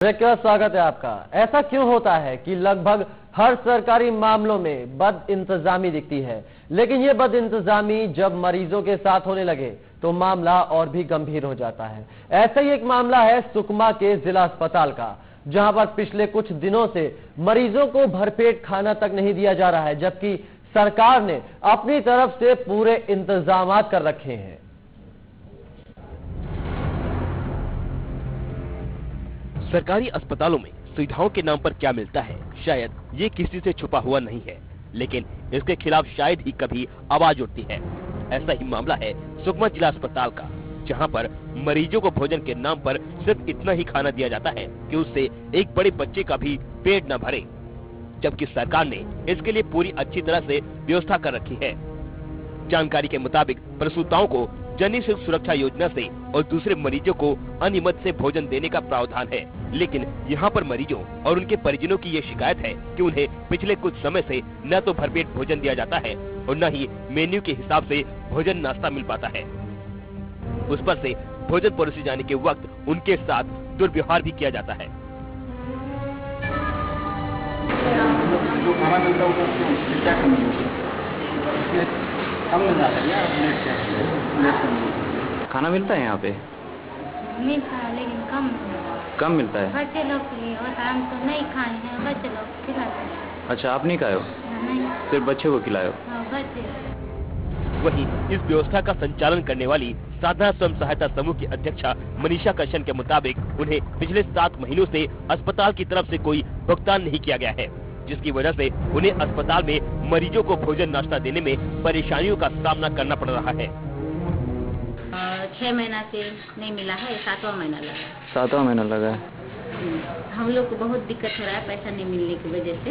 स्वागत है आपका। ऐसा क्यों होता है कि लगभग हर सरकारी मामलों में बद इंतजामी दिखती है, लेकिन ये बद इंतजामी जब मरीजों के साथ होने लगे तो मामला और भी गंभीर हो जाता है। ऐसा ही एक मामला है सुकमा के जिला अस्पताल का, जहां पर पिछले कुछ दिनों से मरीजों को भरपेट खाना तक नहीं दिया जा रहा है, जबकि सरकार ने अपनी तरफ से पूरे इंतजाम कर रखे हैं। सरकारी अस्पतालों में सुविधाओं के नाम पर क्या मिलता है, शायद ये किसी से छुपा हुआ नहीं है, लेकिन इसके खिलाफ शायद ही कभी आवाज उठती है। ऐसा ही मामला है सुकमा जिला अस्पताल का, जहां पर मरीजों को भोजन के नाम पर सिर्फ इतना ही खाना दिया जाता है कि उससे एक बड़े बच्चे का भी पेट न भरे, जबकि सरकार ने इसके लिए पूरी अच्छी तरह से व्यवस्था कर रखी है। जानकारी के मुताबिक प्रसूताओं को जननी शिशु सुरक्षा योजना से और दूसरे मरीजों को अनियमित से भोजन देने का प्रावधान है, लेकिन यहाँ पर मरीजों और उनके परिजनों की ये शिकायत है कि उन्हें पिछले कुछ समय से न तो भरपेट भोजन दिया जाता है और न ही मेन्यू के हिसाब से भोजन नाश्ता मिल पाता है। उस पर से भोजन परोसे जाने के वक्त उनके साथ दुर्व्यवहार भी किया जाता है। खाना मिलता है यहाँ पे? मिलता है लेकिन कम मिलता है। बच्चे लोग के लिए और हम तो नहीं खाए हैं, बच्चे लोग खिलाते हैं। अच्छा, आप नहीं खाए हो? नहीं, सिर्फ बच्चे को खिलाए हो? हाँ, बच्चे। वहीं इस व्यवस्था का संचालन करने वाली साधना स्वयं सहायता समूह की अध्यक्षा मनीषा कश्यप के मुताबिक उन्हें पिछले 7 महीनों से अस्पताल की तरफ से कोई भुगतान नहीं किया गया है, जिसकी वजह से उन्हें अस्पताल में मरीजों को भोजन नाश्ता देने में परेशानियों का सामना करना पड़ रहा है। 6 महीना से नहीं मिला है, 7वां महीना लगा। 7वां महीना लगा है। हम लोग को बहुत दिक्कत हो रहा है पैसा नहीं मिलने की वजह से।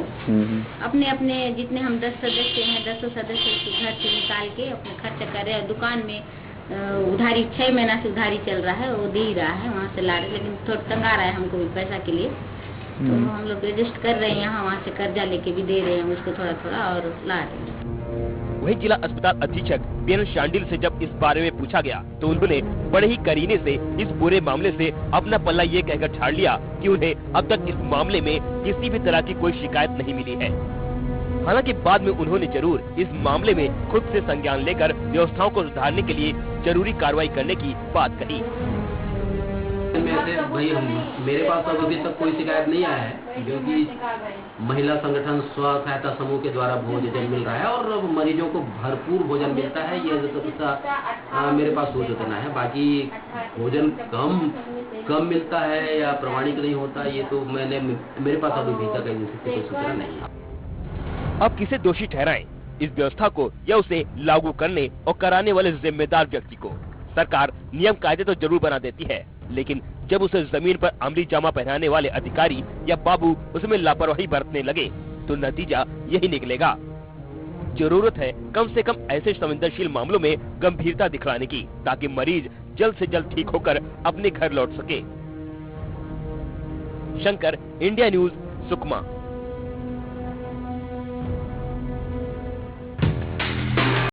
अपने अपने जितने हम 10 सदस्य हैं, 10 सदस्य को घर से निकाल के अपने खर्च कर रहे हैं। दुकान में उधारी 6 महीना से उधारी चल रहा है, वो दे ही रहा है, वहाँ से ला रहे, लेकिन थोड़ा तंगा रहा है हमको भी पैसा के लिए, तो हम लोग रजिस्ट कर रहे हैं यहाँ, वहाँ से कर्जा लेके भी दे रहे हैं उसको थोड़ा थोड़ा और ला रहे हैं। वहीं जिला अस्पताल अधीक्षक बीएन शांडिल से जब इस बारे में पूछा गया तो उन्होंने बड़े ही करीने से इस पूरे मामले से अपना पल्ला ये कहकर झाड़ लिया कि उन्हें अब तक इस मामले में किसी भी तरह की कोई शिकायत नहीं मिली है। हालांकि बाद में उन्होंने जरूर इस मामले में खुद से संज्ञान लेकर व्यवस्थाओं को सुधारने के लिए जरूरी कार्रवाई करने की बात कही। भाई मेरे पास तो अभी तक कोई शिकायत नहीं आया है, क्योंकि महिला संगठन स्व सहायता समूह के द्वारा भोजन मिल रहा है और मरीजों को भरपूर भोजन मिलता है। ये मेरे पास सूचना है। बाकी भोजन कम मिलता है या प्रमाणिक नहीं होता, ये तो मेरे पास अभी तक कोई सूचना नहीं है। अब किसे दोषी ठहराएं, इस व्यवस्था को या उसे लागू करने और कराने वाले जिम्मेदार व्यक्ति को? सरकार नियम कायदे तो जरूर बना देती है, लेकिन जब उसे जमीन पर अमली जामा पहनाने वाले अधिकारी या बाबू उसमें लापरवाही बरतने लगे तो नतीजा यही निकलेगा। जरूरत है कम से कम ऐसे संवेदनशील मामलों में गंभीरता दिखलाने की, ताकि मरीज जल्द से जल्द ठीक होकर अपने घर लौट सके। Shankar, India news, Sukma.